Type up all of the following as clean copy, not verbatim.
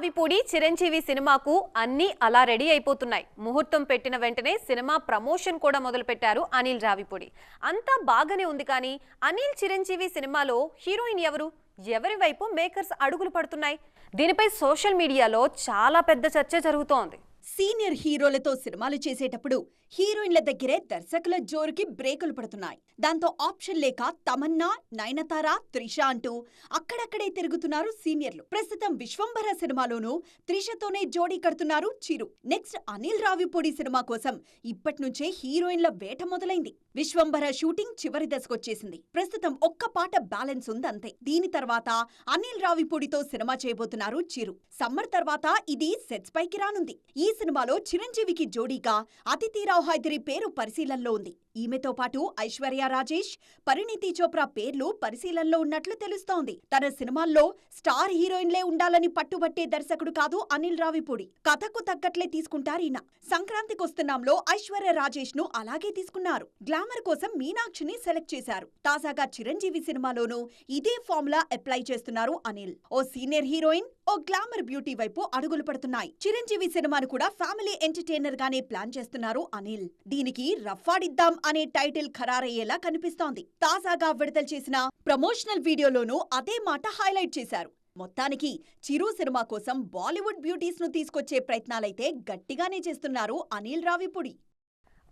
రావిపూడి చిరంజీవి సినిమాకు అన్ని అలా రెడీ అయిపోతున్నాయి. ముహూర్తం పెట్టిన వెంటనే సినిమా ప్రమోషన్ కూడా మొదలుపెట్టారు అనిల్ రావిపూడి. అంతా బాగానే ఉంది, కానీ అనిల్ చిరంజీవి సినిమాలో హీరోయిన్ ఎవరు, ఎవరి వైపు మేకర్స్ అడుగులు పడుతున్నాయి? దీనిపై సోషల్ మీడియాలో చాలా పెద్ద చర్చ జరుగుతోంది. సీనియర్ హీరోలతో సినిమాలు చేసేటప్పుడు హీరోయిన్ల దగ్గరే దర్శకుల జోరుకి బ్రేకులు పడుతున్నాయి. దాంతో ఆప్షన్ లేక తమన్నా, నయనతార, త్రిష అంటూ అక్కడక్కడే తిరుగుతున్నారు సీనియర్లు. ప్రస్తుతం విశ్వంభర సినిమాలోనూ త్రిషతోనే జోడీ కడుతున్నారు చిరు. నెక్స్ట్ అనిల్ రావిపూడి సినిమా కోసం ఇప్పట్నుంచే హీరోయిన్ల వేట మొదలైంది. విశ్వంభర షూటింగ్ చివరి దశకొచ్చేసింది. ప్రస్తుతం ఒక్క పాట బ్యాలెన్స్ ఉందంతే. దీని తర్వాత అనిల్ రావిపూడితో సినిమా చేయబోతున్నారు చిరు. సమ్మర్ తర్వాత ఇది సెట్స్ పైకి రానుంది. ఈ సినిమాలో చిరంజీవికి జోడీగా అదితి రావ్ హైదరి పేరు పరిశీలనలో ఉంది. ఈమెతో పాటు ఐశ్వర్య రాజేష్, పరిణీతి చోప్రా పేర్లు పరిశీలనలో ఉన్నట్లు తెలుస్తోంది. తన సినిమాల్లో స్టార్ హీరోయిన్లే ఉండాలని పట్టుబట్టే దర్శకుడు కాదు అనిల్ రావిపూడి. కథకు తగ్గట్లే తీసుకుంటారీయన. సంక్రాంతికొస్తున్నాంలో ఐశ్వర్య రాజేష్ ను అలాగే తీసుకున్నారు. గ్లామర్ కోసం మీనాక్షిని సెలెక్ట్ చేశారు. తాజాగా చిరంజీవి సినిమాలోనూ ఇదే ఫార్ములా అప్లై చేస్తున్నారు అనిల్. ఓ సీనియర్ హీరోయిన్, ఓ గ్లామర్ బ్యూటీ వైపు అడుగులు పడుతున్నాయి. చిరంజీవి సినిమాను కూడా ఫ్యామిలీ ఎంటర్టైనర్ గానే ప్లాన్ చేస్తున్నారు అనిల్. దీనికి రఫ్ఫాడిద్దాం అనే టైటిల్ ఖరారయ్యేలా కనిపిస్తోంది. తాజాగా విడుదల చేసిన ప్రమోషనల్ వీడియోలోనూ అదే మాట హైలైట్ చేశారు. మొత్తానికి చిరు సినిమా కోసం బాలీవుడ్ బ్యూటీస్ ను తీసుకొచ్చే ప్రయత్నాలైతే గట్టిగానే చేస్తున్నారు అనిల్ రావిపూడి.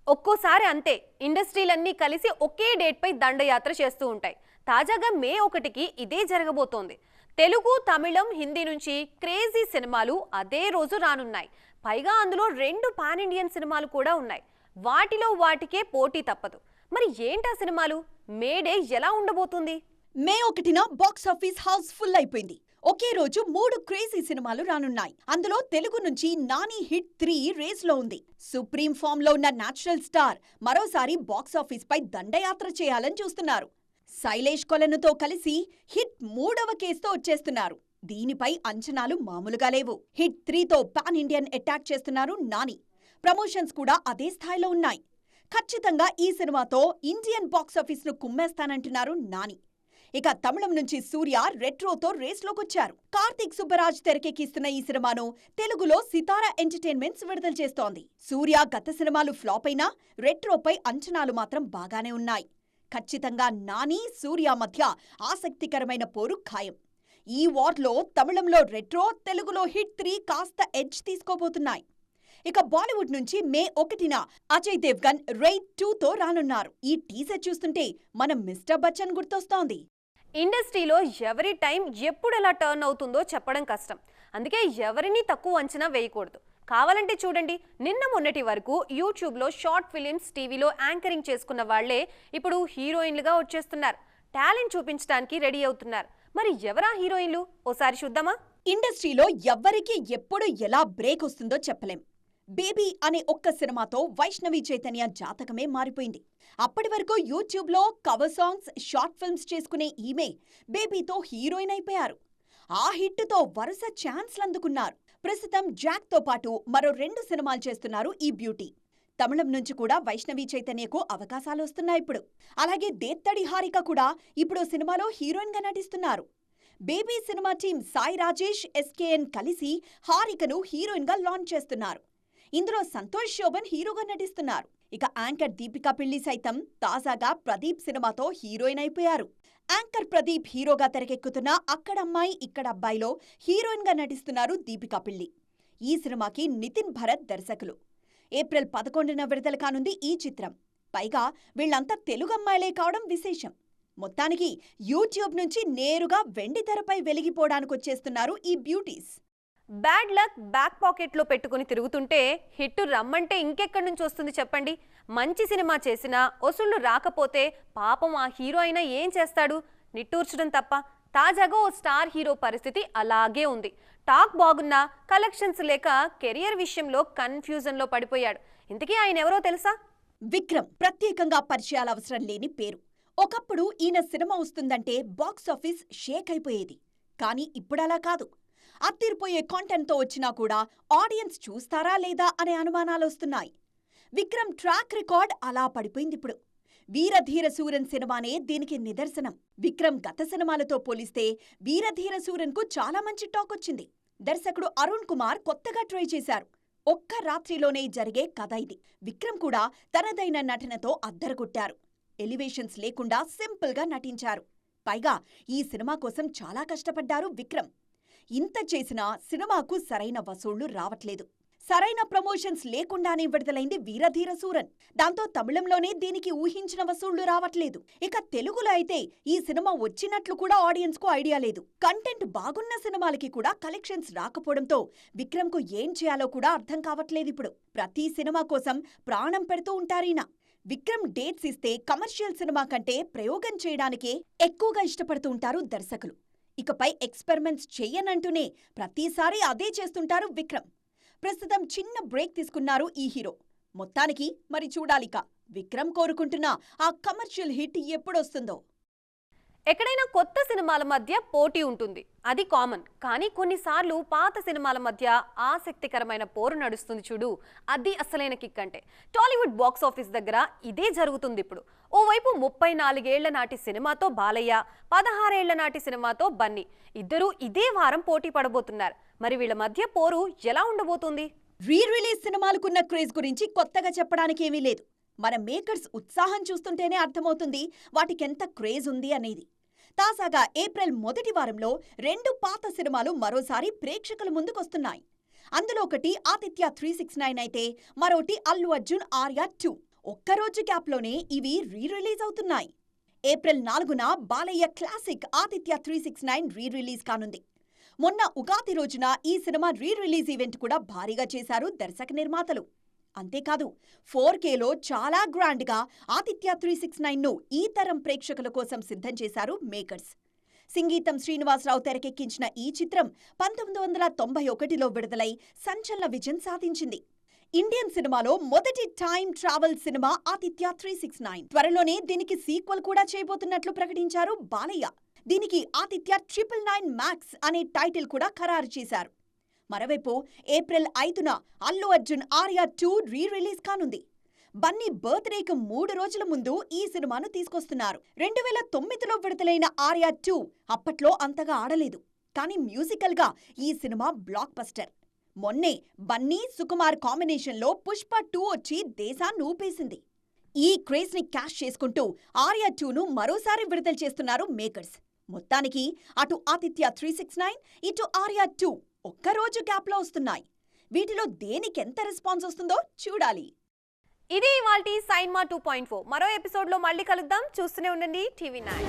ఒక్కోసారి అంతే, ఇండస్ట్రీలన్నీ కలిసి ఒకే డేట్ పై దండయాత్ర చేస్తూ ఉంటాయి. తాజాగా మే 1కి ఇదే జరగబోతోంది. తెలుగు, తమిళం, హిందీ నుంచి క్రేజీ సినిమాలు అదే రోజు రానున్నాయి. పైగా అందులో 2 పాన్ ఇండియన్ సినిమాలు కూడా ఉన్నాయి. వాటిలో వాటికే పోటీ తప్పదు. మరి ఏంటా సినిమాలు? మే డే ఎలా ఉండబోతుంది? మే 1న బాక్సాఫీస్ హౌస్ ఫుల్ అయిపోయింది. ఒకే రోజు 3 క్రేజీ సినిమాలు రానున్నాయి. అందులో తెలుగు నుంచి నాని హిట్ 3 రేస్ లో ఉంది. సుప్రీం ఫామ్ లో ఉన్న నేచురల్ స్టార్ మరోసారి బాక్సాఫీస్ పై దండయాత్ర చేయాలని చూస్తున్నారు. శైలేష్ కొలనుతో కలిసి హిట్ 3వ కేసుతో వచ్చేస్తున్నారు. దీనిపై అంచనాలు మామూలుగా లేవు. హిట్ 3తో పాన్ ఇండియన్ అటాక్ చేస్తున్నారు నాని. ప్రమోషన్స్ కూడా అదే స్థాయిలో ఉన్నాయి. ఖచ్చితంగా ఈ సినిమాతో ఇండియన్ బాక్సాఫీస్ ను కుమ్మేస్తానంటున్నారు నాని. ఇక తమిళం నుంచి సూర్య రెట్రోతో రేస్లోకొచ్చారు. కార్తీక్ సుబ్బరాజ్ తెరకెక్కిస్తున్న ఈ సినిమాను తెలుగులో సితారా ఎంటర్టైన్మెంట్స్ విడుదల చేస్తోంది. సూర్య గత సినిమాలు ఫ్లాప్ అయినా రెట్రోపై అంచనాలు మాత్రం బాగానే ఉన్నాయి. ఖచ్చితంగా నాని, సూర్య మధ్య ఆసక్తికరమైన పోరు ఖాయం. ఈ వార్లో తమిళంలో రెట్రో, తెలుగులో హిట్ 3 కాస్త ఎడ్జ్ తీసుకోబోతున్నాయి. ఇక బాలీవుడ్ నుంచి మే 1న అజయ్ దేవ్గన్ రైడ్ 2తో రానున్నారు. ఈ టీజర్ చూస్తుంటే మనం మిస్టర్ బచ్చన్ గుర్తొస్తోంది. ఇండస్ట్రీలో ఎవరి టైం ఎప్పుడు ఎలా టర్న్ అవుతుందో చెప్పడం కష్టం. అందుకే ఎవరిని తక్కువ అంచనా వేయకూడదు. కావాలంటే చూడండి, నిన్న మొన్నటి వరకు యూట్యూబ్లో షార్ట్ ఫిలిమ్స్, టీవీలో యాంకరింగ్ చేసుకున్న వాళ్లే ఇప్పుడు హీరోయిన్లుగా వచ్చేస్తున్నారు. టాలెంట్ చూపించడానికి రెడీ అవుతున్నారు. మరి ఎవరా హీరోయిన్లు? ఓసారి చూద్దామా? ఇండస్ట్రీలో ఎవ్వరికి ఎప్పుడు ఎలా బ్రేక్ వస్తుందో చెప్పలేం. బేబీ అనే ఒక్క సినిమాతో వైష్ణవి చైతన్య జాతకమే మారిపోయింది. అప్పటి వరకు యూట్యూబ్లో కవర్ సాంగ్స్, షార్ట్ ఫిల్మ్స్ చేసుకునే ఈమె బేబీతో హీరోయిన్ అయిపోయారు. ఆ హిట్తో వరుస ఛాన్స్లు అందుకున్నారు. ప్రస్తుతం జాక్తో పాటు మరో 2 సినిమాలు చేస్తున్నారు ఈ బ్యూటీ. తమిళం నుంచి కూడా వైష్ణవి చైతన్యకు అవకాశాలు వస్తున్నాయి ఇప్పుడు. అలాగే దేత్తడి హారిక కూడా ఇప్పుడు సినిమాలో హీరోయిన్ గా నటిస్తున్నారు. Baby cinema team Sai Rajesh, SKN కలిసి హారికను హీరోయిన్ గా లాంచ్ చేస్తున్నారు. ఇందులో సంతోష్ శోభన్ హీరోగా నటిస్తున్నారు. ఇక యాంకర్ దీపికా పిల్లి సైతం తాజాగా ప్రదీప్ సినిమాతో హీరోయిన్ అయిపోయారు. యాంకర్ ప్రదీప్ హీరోగా తెరకెక్కుతున్న అక్కడమ్మాయి ఇక్కడ అబ్బాయిలో హీరోయిన్ గా నటిస్తున్నారు దీపికా పిల్లి. ఈ సినిమాకి నితిన్ భరత్ దర్శకులు. ఏప్రిల్ 11న విడుదల కానుంది ఈ చిత్రం. పైగా వీళ్లంతా తెలుగు అమ్మాయిలే కావడం విశేషం. మొత్తానికి యూట్యూబ్ నుంచి నేరుగా వెండి తెరపై వెలిగిపోవడానికొచ్చేస్తున్నారు ఈ బ్యూటీస్. బ్యాడ్ లక్ బ్యాక్ పాకెట్లో పెట్టుకుని తిరుగుతుంటే హిట్ రమ్మంటే ఇంకెక్కడి నుంచి వస్తుంది చెప్పండి? మంచి సినిమా చేసినా వసూళ్లు రాకపోతే పాపం ఆ హీరో అయినా ఏం చేస్తాడు? నిట్టూర్చడం తప్ప. తాజాగా ఓ స్టార్ హీరో పరిస్థితి అలాగే ఉంది. టాక్ బాగున్నా కలెక్షన్స్ లేక కెరియర్ విషయంలో కన్ఫ్యూజన్లో పడిపోయాడు. ఇంతకీ ఆయన ఎవరో తెలుసా? విక్రమ్. ప్రత్యేకంగా పరిచయాల అవసరం లేని పేరు. ఒకప్పుడు ఈయన సినిమా వస్తుందంటే బాక్సాఫీస్ షేక్ అయిపోయేది. కానీ ఇప్పుడలా కాదు. అత్తిరిపోయే కాంటెంట్తో వచ్చినా కూడా ఆడియన్స్ చూస్తారా లేదా అనే అనుమానాలొస్తున్నాయి. విక్రమ్ ట్రాక్ రికార్డ్ అలా పడిపోయిందిప్పుడు. వీరధీర సూరన్ సినిమానే దీనికి నిదర్శనం. విక్రమ్ గత సినిమాలతో పోలిస్తే వీరధీర సూరన్ కు చాలా మంచి టాక్ వచ్చింది. దర్శకుడు అరుణ్ కుమార్ కొత్తగా ట్రై చేశారు. ఒక్క రాత్రిలోనే జరిగే కథ ఇది. విక్రమ్ కూడా తనదైన నటనతో అద్దరగొట్టారు. ఎలివేషన్స్ లేకుండా సింపుల్గా నటించారు. పైగా ఈ సినిమా కోసం చాలా కష్టపడ్డారు విక్రమ్. ఇంత చేసినా సినిమాకు సరైన వసూళ్లు రావట్లేదు. సరైన ప్రమోషన్స్ లేకుండానే విడుదలైంది వీరధీర సూరన్. దాంతో తమిళంలోనే దీనికి ఊహించిన వసూళ్లు రావట్లేదు. ఇక తెలుగులో అయితే ఈ సినిమా వచ్చినట్లు కూడా ఆడియన్స్ కు ఐడియా లేదు. కంటెంట్ బాగున్న సినిమాలకి కూడా కలెక్షన్స్ రాకపోవడంతో విక్రమ్ కు ఏం చేయాలో కూడా అర్థం కావట్లేదు. ఇప్పుడు ప్రతి సినిమా కోసం ప్రాణం పెడుతూ ఉంటారీనా. విక్రమ్ డేట్స్ ఇస్తే కమర్షియల్ సినిమా కంటే ప్రయోగం చేయడానికే ఎక్కువగా ఇష్టపడుతూ ఉంటారు దర్శకులు. ఇకపై ఎక్స్పెరిమెంట్స్ చెయ్యనంటూనే ప్రతిసారి అదే చేస్తుంటారు విక్రమ్. ప్రస్తుతం చిన్న బ్రేక్ తీసుకున్నారు ఈ హీరో. మొత్తానికి మరి చూడాలిక విక్రమ్ కోరుకుంటున్న ఆ కమర్షియల్ హిట్ ఎప్పుడొస్తుందో. ఎక్కడైనా కొత్త సినిమాల మధ్య పోటీ ఉంటుంది, అది కామన్. కానీ కొన్నిసార్లు పాత సినిమాల మధ్య ఆసక్తికరమైన పోరు నడుస్తుంది చూడు, అది అసలైన కిక్ అంటే. టాలీవుడ్ బాక్స్ ఆఫీస్ దగ్గర ఇదే జరుగుతుంది ఇప్పుడు. ఓవైపు 34 ఏళ్ల నాటి సినిమాతో బాలయ్య, 16 ఏళ్ల నాటి సినిమాతో బన్నీ, ఇద్దరూ ఇదే వారం పోటీ పడబోతున్నారు. మరి వీళ్ళ మధ్య పోరు ఎలా ఉండబోతుంది? రీ రిలీజ్ సినిమాలకున్న క్రేజ్ గురించి కొత్తగా చెప్పడానికి ఏమీ లేదు. మన మేకర్స్ ఉత్సాహం చూస్తుంటేనే అర్థమవుతుంది వాటికెంత క్రేజ్ ఉంది అనేది. తాజాగా ఏప్రిల్ మొదటి వారంలో 2 పాత సినిమాలు మరోసారి ప్రేక్షకుల ముందుకొస్తున్నాయి. అందులో ఒకటి ఆదిత్య 369 అయితే మరోటి అల్లు అర్జున్ ఆర్య 2. ఒక్కరోజు గ్యాప్లోనే ఇవి రీ రిలీజ్ అవుతున్నాయి. ఏప్రిల్ 4న Balayya classic Aditya 369 re release కానుంది. మొన్న ఉగాది రోజున ఈ సినిమా రీ రిలీజ్ ఈవెంట్ కూడా భారీగా చేశారు దర్శక నిర్మాతలు. అంతేకాదు 4Kలో చాలా గ్రాండ్గా ఆదిత్య 369ను ఈ తరం ప్రేక్షకుల కోసం సిద్ధం చేశారు మేకర్స్. సింగీతం శ్రీనివాసరావు తెరకెక్కించిన ఈ చిత్రం 1991లో విడుదలై సంచలన విజయం సాధించింది. ఇండియన్ సినిమాలో మొదటి టైమ్ ట్రావెల్ సినిమా ఆదిత్య 369. త్వరలోనే దీనికి సీక్వెల్ కూడా చేయబోతున్నట్లు ప్రకటించారు బాలయ్య. దీనికి ఆదిత్య 999 మ్యాక్స్ అనే టైటిల్ కూడా ఖరారు చేశారు. మరోవైపు ఏప్రిల్ 5న అల్లు అర్జున్ ఆర్య 2 రీ రిలీజ్ కానుంది. బన్నీ బర్త్డేకు 3 రోజుల ముందు ఈ సినిమాను తీసుకొస్తున్నారు. 2009లో విడుదలైన ఆర్య 2 అప్పట్లో అంతగా ఆడలేదు. కానీ మ్యూజికల్గా ఈ సినిమా బ్లాక్ బస్టర్. మొన్నే బన్నీ సుకుమార్ కాంబినేషన్లో పుష్ప 2 వచ్చి దేశాన్ని ఊపేసింది. ఈ క్రేజ్ ని క్యాష్ చేసుకుంటూ ఆర్య 2ను మరోసారి విడుదల చేస్తున్నారు మేకర్స్. మొత్తానికి అటు ఆదిత్య 369, ఇటు ఆర్య 2 ఒక్కరోజు గ్యాప్లో వస్తున్నాయి. వీటిలో దేనికెంత రెస్పాన్స్ వస్తుందో చూడాలి. ఇది ఇవాల్టి సైన్మా 2.4. మరో ఎపిసోడ్లో మళ్ళీ కలుద్దాం. చూస్తూనే ఉండండి TV9.